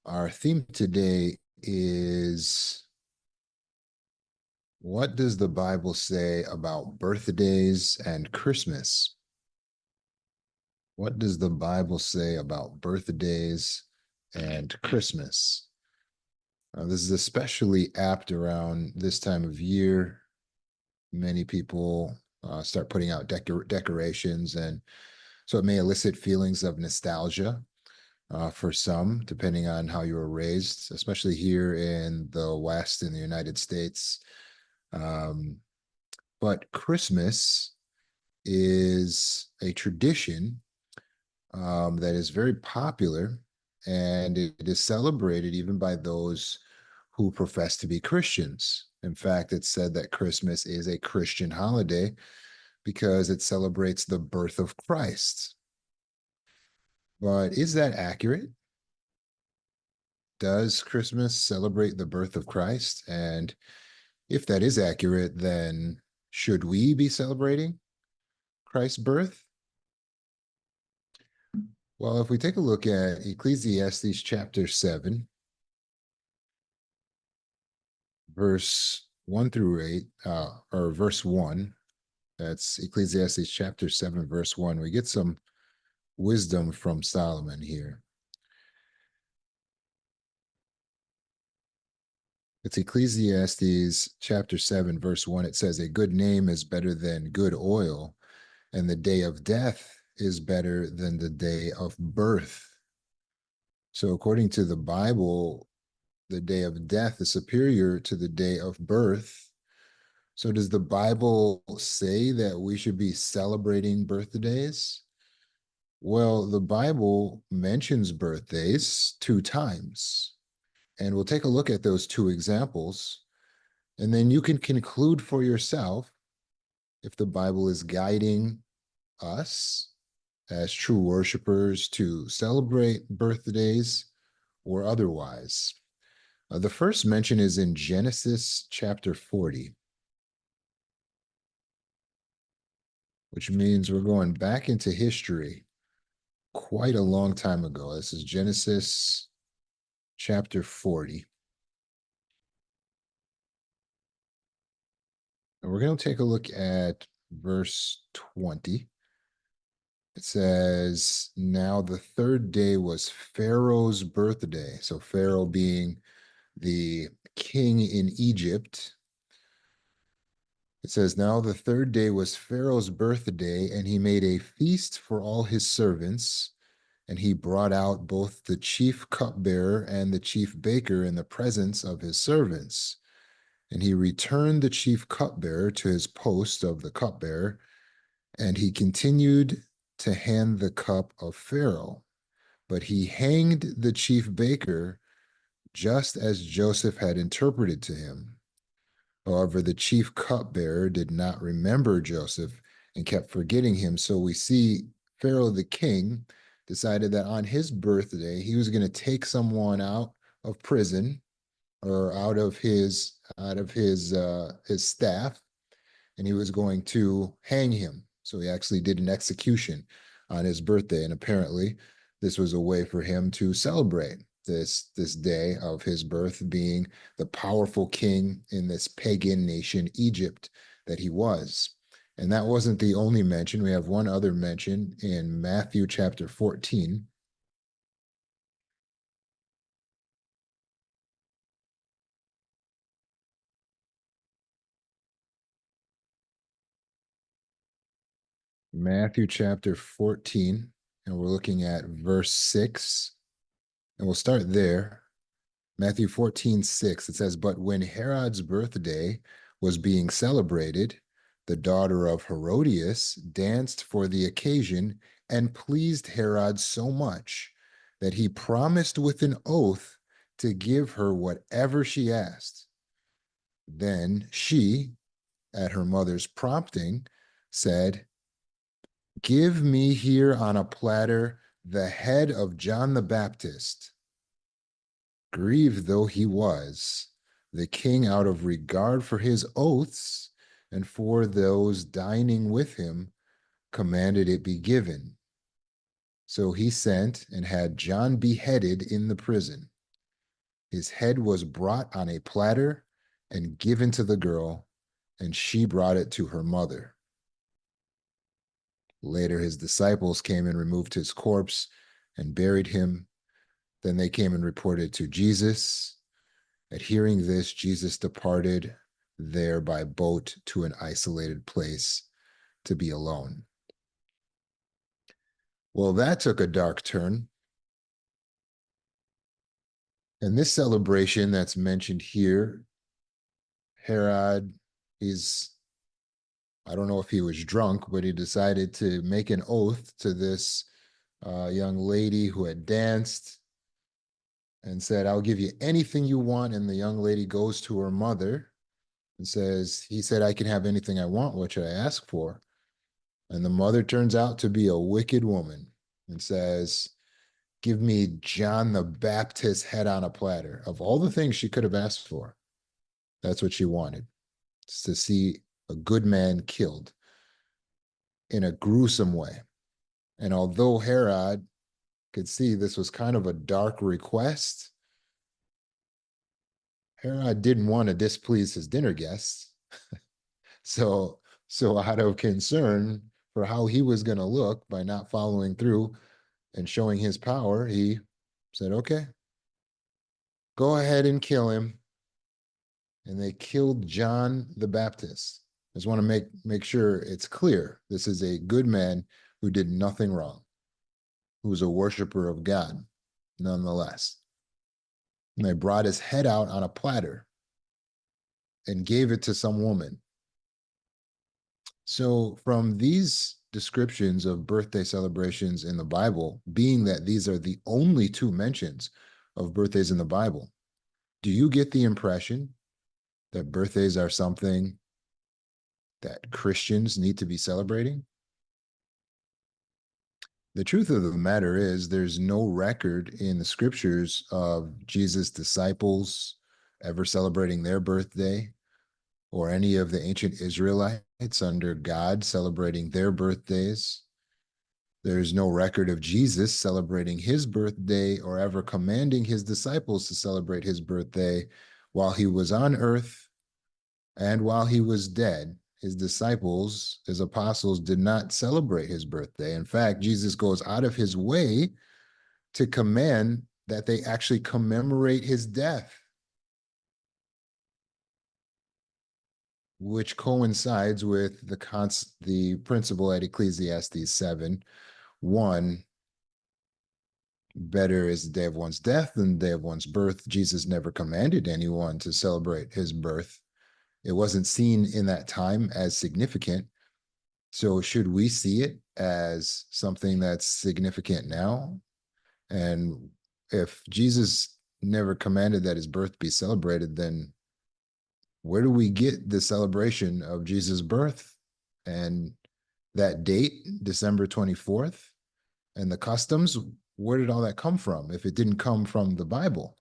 Our theme today is what does the Bible say about birthdays and Christmas? What does the Bible say about birthdays and Christmas? This is especially apt around this time of year. Many people start putting out decorations, and so it may elicit feelings of nostalgia for some, depending on how you were raised, especially here in the West in the United States. Um, but Christmas is a tradition that is very popular, and it is celebrated even by those who profess to be Christians. In fact, it's said that Christmas is a Christian holiday because it celebrates the birth of Christ. But is that accurate? Does Christmas celebrate the birth of Christ? And if that is accurate, then should we be celebrating Christ's birth? Well, if we take a look at Ecclesiastes chapter 7, verse 1 through 8, or verse 1, that's Ecclesiastes chapter 7, verse 1, we get some wisdom from Solomon here. It's Ecclesiastes chapter 7, verse 1. It says, a good name is better than good oil, and the day of death is better than the day of birth. So, according to the Bible, the day of death is superior to the day of birth. So, does the Bible say that we should be celebrating birthdays? Well, the Bible mentions birthdays two times, and we'll take a look at those two examples, and then you can conclude for yourself if the Bible is guiding us as true worshipers to celebrate birthdays or otherwise. The first mention is in Genesis chapter 40, which means we're going back into history quite a long time ago. This is Genesis chapter 40. And we're going to take a look at verse 20. It says, now the third day was Pharaoh's birthday. So Pharaoh being the king in Egypt. It says, now the third day was Pharaoh's birthday, and he made a feast for all his servants. And he brought out both the chief cupbearer and the chief baker in the presence of his servants. And he returned the chief cupbearer to his post of the cupbearer, and he continued to hand the cup of Pharaoh. But he hanged the chief baker just as Joseph had interpreted to him. However, the chief cupbearer did not remember Joseph and kept forgetting him. So we see Pharaoh the king decided that on his birthday, he was going to take someone out of prison or out of his staff, and he was going to hang him. So he actually did an execution on his birthday, and apparently this was a way for him to celebrate this day of his birth, being the powerful king in this pagan nation, Egypt, that he was. And that wasn't the only mention. We have one other mention in Matthew chapter 14. Matthew chapter 14, and we're looking at verse 6, and we'll start there. Matthew 14:6, it says, but when Herod's birthday was being celebrated, the daughter of Herodias danced for the occasion and pleased Herod so much that he promised with an oath to give her whatever she asked. Then she, at her mother's prompting, said, give me here on a platter the head of John the Baptist. Grieved though he was, the king, out of regard for his oaths and for those dining with him, commanded it be given. So he sent and had John beheaded in the prison. His head was brought on a platter and given to the girl, and she brought it to her mother. Later, his disciples came and removed his corpse and buried him. Then they came and reported to Jesus. At hearing this, Jesus departed there by boat to an isolated place to be alone. Well, that took a dark turn. And this celebration that's mentioned here, Herod is, I don't know if he was drunk, but he decided to make an oath to this young lady who had danced and said, I'll give you anything you want. And the young lady goes to her mother and says, he said, I can have anything I want, what should I ask for? And the mother turns out to be a wicked woman and says, give me John the Baptist's head on a platter. Of all the things she could have asked for, that's what she wanted, to see a good man killed in a gruesome way. And although Herod could see this was kind of a dark request, Herod didn't want to displease his dinner guests. So out of concern for how he was going to look by not following through and showing his power, he said, okay, go ahead and kill him. And they killed John the Baptist. I just want to make sure it's clear. This is a good man who did nothing wrong, who was a worshiper of God, nonetheless. And they brought his head out on a platter and gave it to some woman. So from these descriptions of birthday celebrations in the Bible, being that these are the only two mentions of birthdays in the Bible, do you get the impression that birthdays are something that Christians need to be celebrating? The truth of the matter is there's no record in the scriptures of Jesus' disciples ever celebrating their birthday, or any of the ancient Israelites under God celebrating their birthdays. There's no record of Jesus celebrating his birthday or ever commanding his disciples to celebrate his birthday while he was on earth and while he was dead. His disciples, his apostles, did not celebrate his birthday. In fact, Jesus goes out of his way to command that they actually commemorate his death, which coincides with the principle at Ecclesiastes 7, 1, better is the day of one's death than the day of one's birth. Jesus never commanded anyone to celebrate his birth. It wasn't seen in that time as significant. So should we see it as something that's significant now? And if Jesus never commanded that his birth be celebrated, then where do we get the celebration of Jesus' birth and that date, December 24th, and the customs? Where did all that come from if it didn't come from the Bible?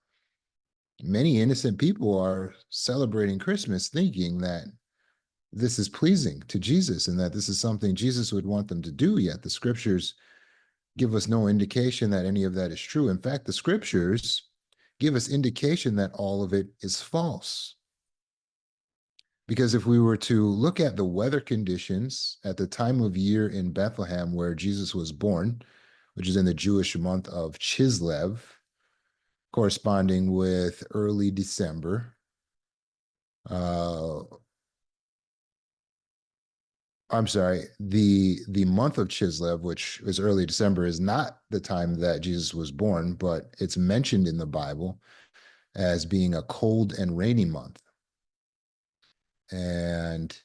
Many innocent people are celebrating Christmas thinking that this is pleasing to Jesus and that this is something Jesus would want them to do, yet the scriptures give us no indication that any of that is true. In fact, the scriptures give us indication that all of it is false. Because if we were to look at the weather conditions at the time of year in Bethlehem where Jesus was born, which is in the Jewish month of Chislev, corresponding with early December, I'm sorry, the month of Chislev, which is early December, is not the time that Jesus was born, but it's mentioned in the Bible as being a cold and rainy month. And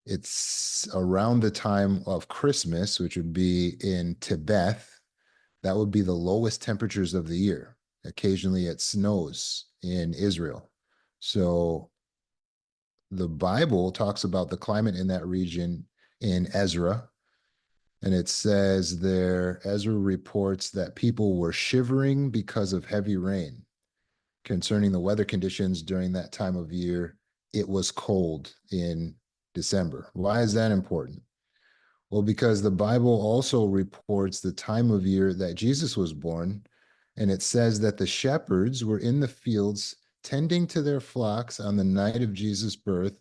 it's around the time of Christmas, which would be in Tibet. That would be the lowest temperatures of the year. Occasionally it snows in Israel. So the Bible talks about the climate in that region in Ezra. And it says there, Ezra reports that people were shivering because of heavy rain. Concerning the weather conditions during that time of year, it was cold in December. Why is that important? Well, because the Bible also reports the time of year that Jesus was born And it says that the shepherds were in the fields tending to their flocks on the night of Jesus' birth.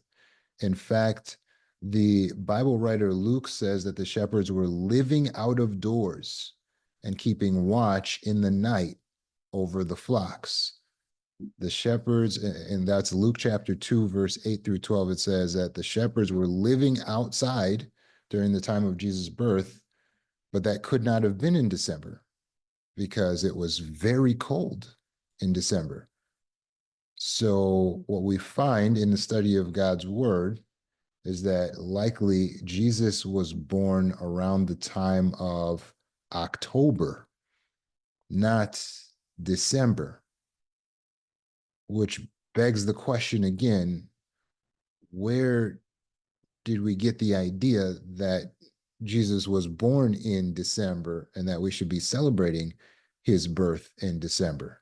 In fact, the Bible writer Luke says that the shepherds were living out of doors and keeping watch in the night over the flocks. The shepherds, and that's Luke chapter 2, verse 8 through 12. It says that the shepherds were living outside during the time of Jesus' birth, but that could not have been in December because it was very cold in December. So, what we find in the study of God's word is that likely Jesus was born around the time of October, not December, which begs the question again, where did we get the idea that Jesus was born in December and that we should be celebrating his birth in December?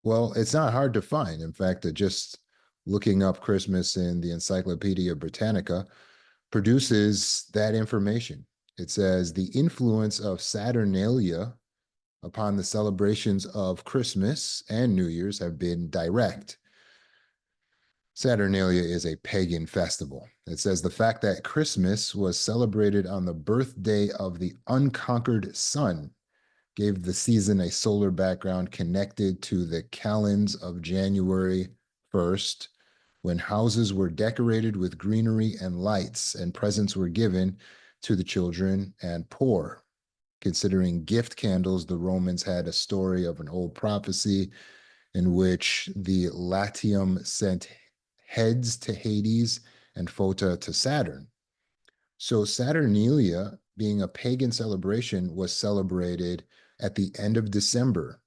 Well, it's not hard to find. In fact, just looking up Christmas in the Encyclopedia Britannica produces that information. It says the influence of Saturnalia upon the celebrations of Christmas and New Year's have been direct. Saturnalia is a pagan festival. It says the fact that Christmas was celebrated on the birthday of the unconquered sun gave the season a solar background connected to the calends of January 1st, when houses were decorated with greenery and lights, and presents were given to the children and poor. Considering gift candles, the Romans had a story of an old prophecy in which the Latium sent heads to Hades and Phota to Saturn. So Saturnalia, being a pagan celebration, was celebrated at the end of December.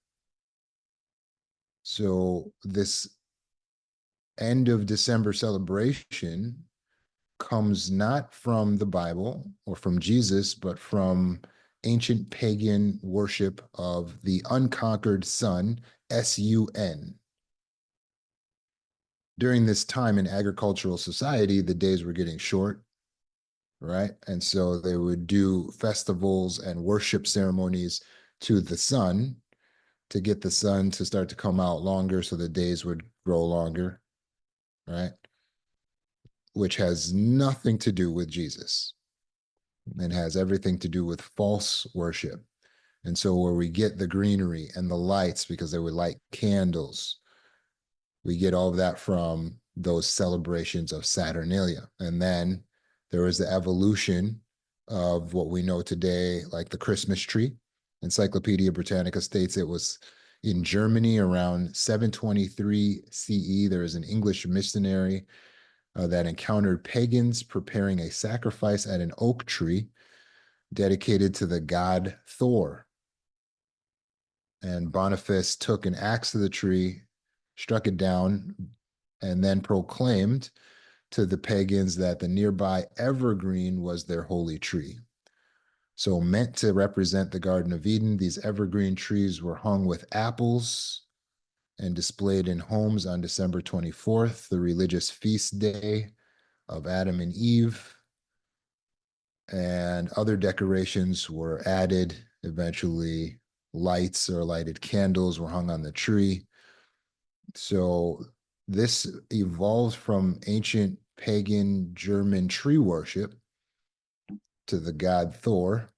So this end of December celebration comes not from the Bible or from Jesus, but from ancient pagan worship of the unconquered sun, sun. During this time in agricultural society, the days were getting short, right? And so they would do festivals and worship ceremonies to the sun to get the sun to start to come out longer so the days would grow longer, right? Which has nothing to do with Jesus and has everything to do with false worship. And so, where we get the greenery and the lights, because they would light candles, we get all of that from those celebrations of Saturnalia. And then there was the evolution of what we know today, like the Christmas tree. Encyclopedia Britannica states it was in Germany around 723 CE. There is an English missionary that encountered pagans preparing a sacrifice at an oak tree dedicated to the god Thor. And Boniface took an axe to the tree, struck it down, and then proclaimed to the pagans that the nearby evergreen was their holy tree. So, meant to represent the Garden of Eden, these evergreen trees were hung with apples and displayed in homes on December 24th, the religious feast day of Adam and Eve. And other decorations were added. Eventually, lights or lighted candles were hung on the tree. So, this evolved from ancient pagan German tree worship to the god Thor.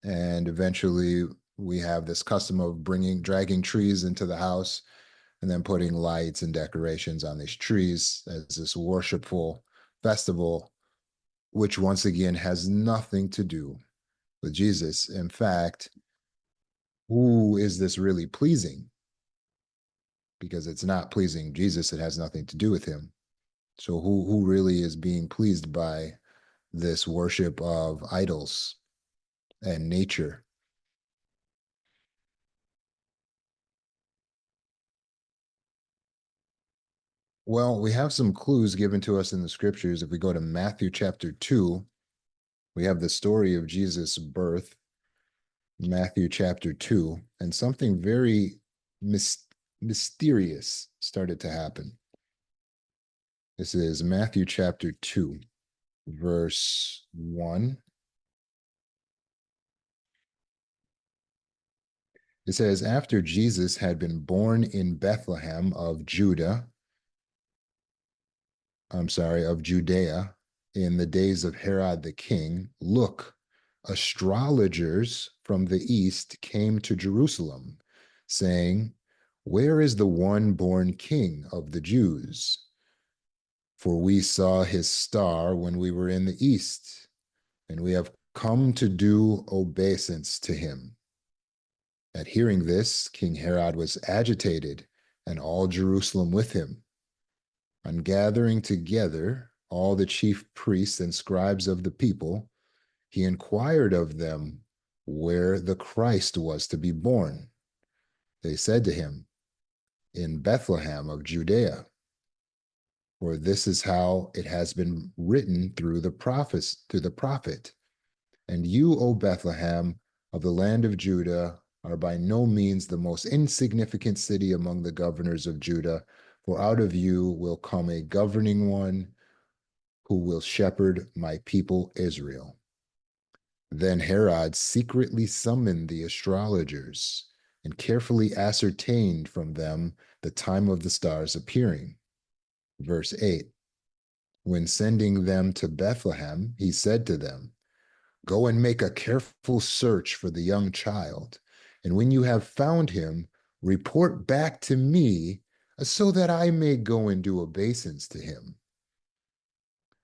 And eventually, we have this custom of dragging trees into the house and then putting lights and decorations on these trees as this worshipful festival, which once again has nothing to do with Jesus. In fact, who is this really pleasing? Because it's not pleasing Jesus, it has nothing to do with him. So who really is being pleased by this worship of idols and nature? Well, we have some clues given to us in the scriptures. If we go to Matthew chapter 2, we have the story of Jesus' birth, Matthew chapter 2, and something very mysterious started to happen. This is Matthew chapter 2, verse 1. It says, after Jesus had been born in Bethlehem of Judah, of Judea, in the days of Herod the king, look, astrologers from the east came to Jerusalem, saying, where is the one born king of the Jews? For we saw his star when we were in the east, and we have come to do obeisance to him. At hearing this, King Herod was agitated, and all Jerusalem with him. On gathering together all the chief priests and scribes of the people, he inquired of them where the Christ was to be born. They said to him, in Bethlehem of Judea. For this is how it has been written through the prophets, through the prophet. And you, O Bethlehem, of the land of Judah, are by no means the most insignificant city among the governors of Judah, for out of you will come a governing one who will shepherd my people Israel. Then Herod secretly summoned the astrologers and carefully ascertained from them the time of the star's appearing. Verse 8, when sending them to Bethlehem, he said to them, go and make a careful search for the young child, and when you have found him, report back to me so that I may go and do obeisance to him.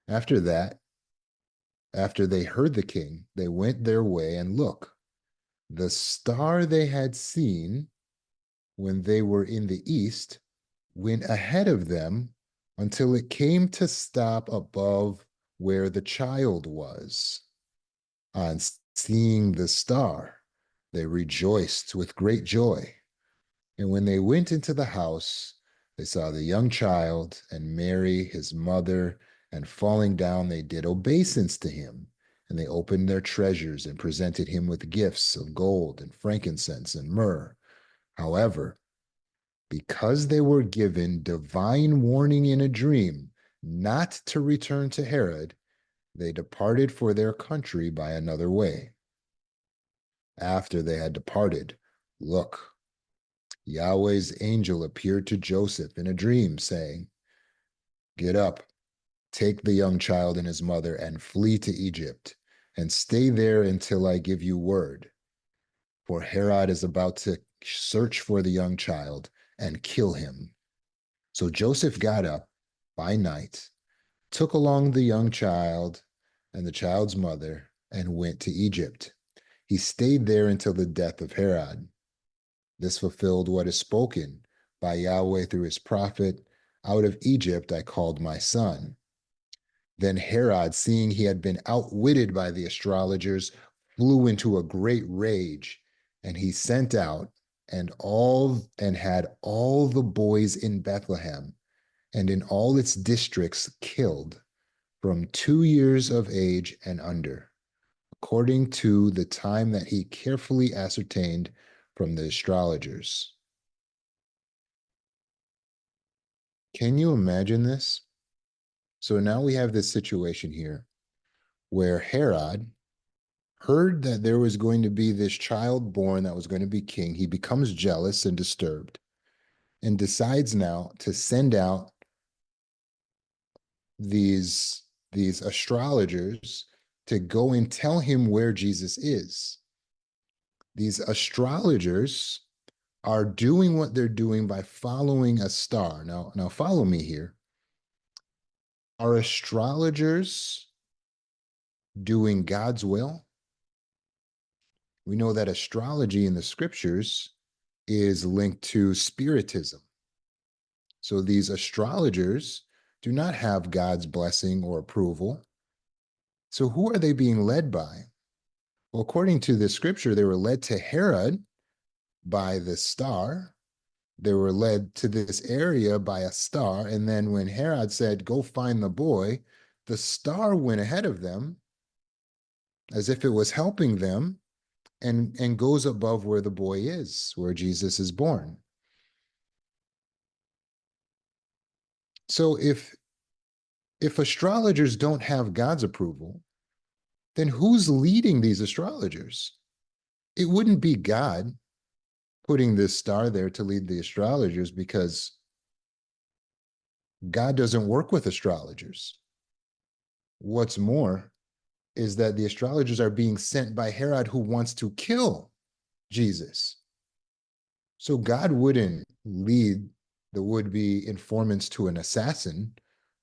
After that, after they heard the king, they went their way, and look, the star they had seen when they were in the east went ahead of them until it came to stop above where the child was. On seeing the star, they rejoiced with great joy. And when they went into the house, they saw the young child and Mary, his mother, and falling down, they did obeisance to him. And they opened their treasures and presented him with gifts of gold and frankincense and myrrh. However, because they were given divine warning in a dream not to return to Herod, they departed for their country by another way. After they had departed, look, Yahweh's angel appeared to Joseph in a dream, saying, get up, take the young child and his mother, and flee to Egypt, and stay there until I give you word. For Herod is about to search for the young child and kill him. So Joseph got up by night, took along the young child and the child's mother, and went to Egypt. He stayed there until the death of Herod. This fulfilled what is spoken by Yahweh through his prophet, out of Egypt I called my son. Then Herod, seeing he had been outwitted by the astrologers, flew into a great rage, and he sent out and had all the boys in Bethlehem and in all its districts killed from 2 years of age and under, according to the time that he carefully ascertained from the astrologers. Can you imagine this? So now we have this situation here where Herod heard that there was going to be this child born that was going to be king. He becomes jealous and disturbed and decides now to send out these astrologers to go and tell him where Jesus is. These astrologers are doing what they're doing by following a star. Now follow me here. Are astrologers doing God's will? We know that astrology in the scriptures is linked to spiritism. So these astrologers do not have God's blessing or approval. So who are they being led by? Well, according to the scripture, they were led to Herod by the star. They were led to this area by a star. And then when Herod said, go find the boy, the star went ahead of them as if it was helping them and goes above where the boy is, where Jesus is born. So if astrologers don't have God's approval, then who's leading these astrologers? It wouldn't be God. putting this star there to lead the astrologers because God doesn't work with astrologers. What's more is that the astrologers are being sent by Herod, who wants to kill Jesus. So God wouldn't lead the would-be informants to an assassin,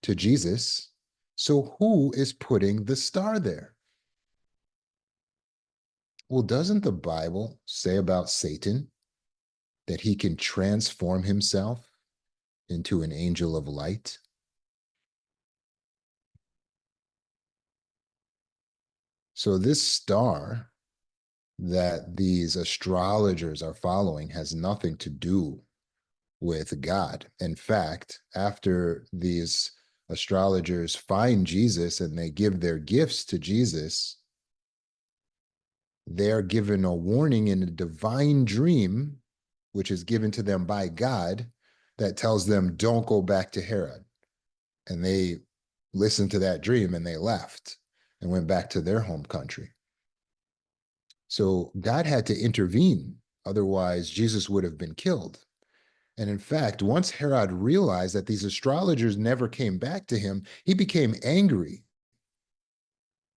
to Jesus. So who is putting the star there? Well, doesn't the Bible say about Satan that he can transform himself into an angel of light? So this star that these astrologers are following has nothing to do with God. In fact, after these astrologers find Jesus and they give their gifts to Jesus, they are given a warning in a divine dream, which is given to them by God, that tells them, don't go back to Herod. And they listened to that dream and they left and went back to their home country. So God had to intervene. Otherwise, Jesus would have been killed. And in fact, once Herod realized that these astrologers never came back to him, he became angry.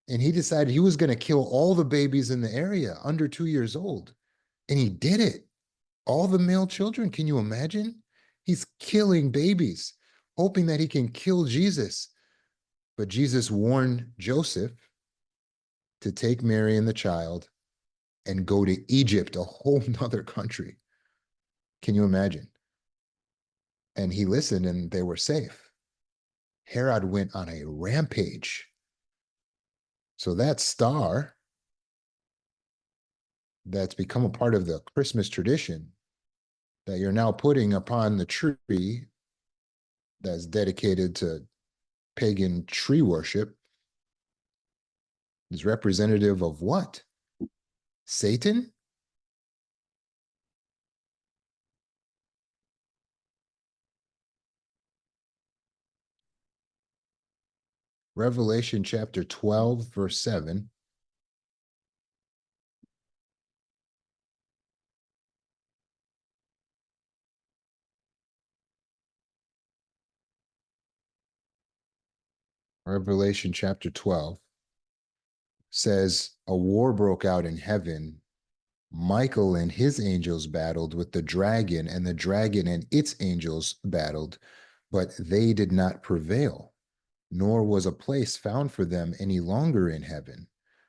And he decided he was going to kill all the babies in the area under 2 years old. And he did it. All the male children, can you imagine? He's killing babies, hoping that he can kill Jesus. But Jesus warned Joseph to take Mary and the child and go to Egypt, a whole nother country. Can you imagine? And he listened and they were safe. Herod went on a rampage. So that star that's become a part of the Christmas tradition that you're now putting upon the tree that's dedicated to pagan tree worship is representative of what? Satan? Revelation chapter 12, verse 7. Revelation chapter 12 says, a war broke out in heaven. Michael and his angels battled with the dragon, and the dragon and its angels battled, but they did not prevail, nor was a place found for them any longer in heaven.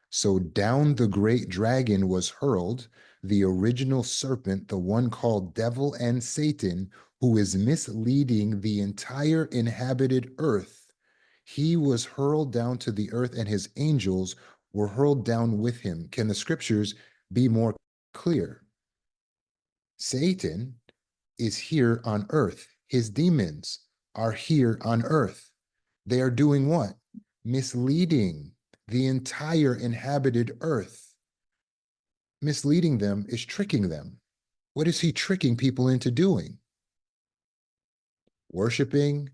So down the great dragon was hurled, the original serpent, the one called Devil and Satan, who is misleading the entire inhabited earth. He was hurled down to the earth, and his angels were hurled down with him. Can the scriptures be more clear? Satan is here on earth. His demons are here on earth. They are doing what? Misleading the entire inhabited earth. Misleading them is tricking them. What is he tricking people into doing? Worshiping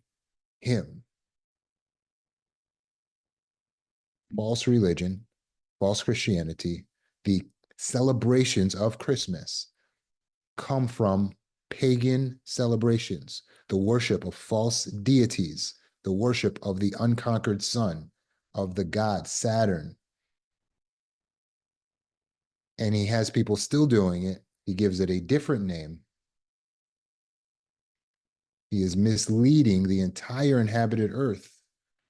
him. False religion, false Christianity, the celebrations of Christmas come from pagan celebrations, the worship of false deities, the worship of the unconquered sun, of the god Saturn. And he has people still doing it. He gives it a different name. He is misleading the entire inhabited earth.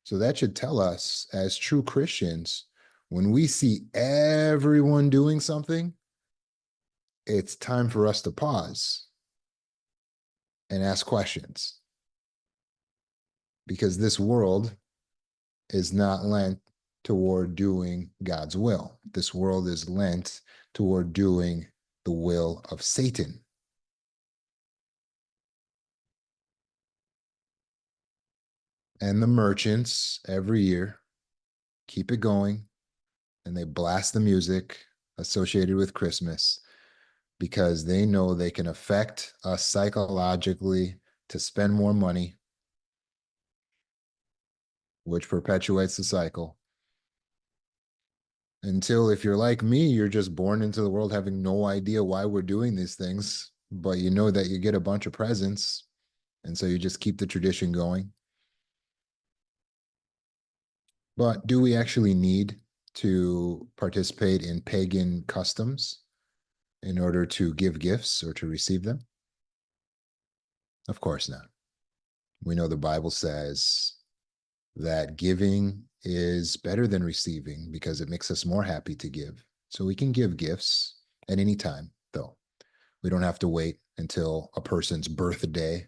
So that should tell us, as true Christians, when we see everyone doing something, it's time for us to pause and ask questions. Because this world is not lent toward doing God's will. This world is lent toward doing the will of Satan. And the merchants every year keep it going, and they blast the music associated with Christmas because they know they can affect us psychologically to spend more money, which perpetuates the cycle. Until if you're like me, you're just born into the world having no idea why we're doing these things, but you know that you get a bunch of presents. And so you just keep the tradition going. But do we actually need to participate in pagan customs in order to give gifts or to receive them? Of course not. We know the Bible says that giving is better than receiving because it makes us more happy to give. So we can give gifts at any time, though. We don't have to wait until a person's birthday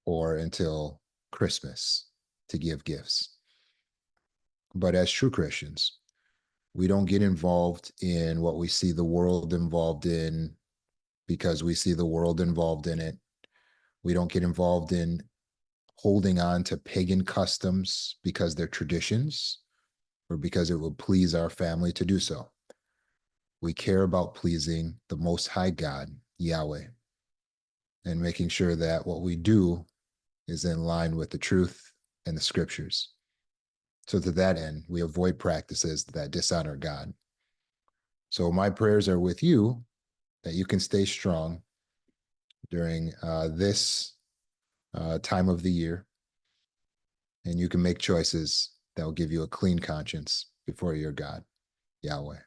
or until Christmas to give gifts. But as true Christians, we don't get involved in what we see the world involved in because we see the world involved in it. We don't get involved in holding on to pagan customs because they're traditions or because it would please our family to do so. We care about pleasing the Most High God, Yahweh, and making sure that what we do is in line with the truth and the scriptures. So, to that end, we avoid practices that dishonor God. So, my prayers are with you that you can stay strong during this time of the year, and you can make choices that will give you a clean conscience before your God, Yahweh.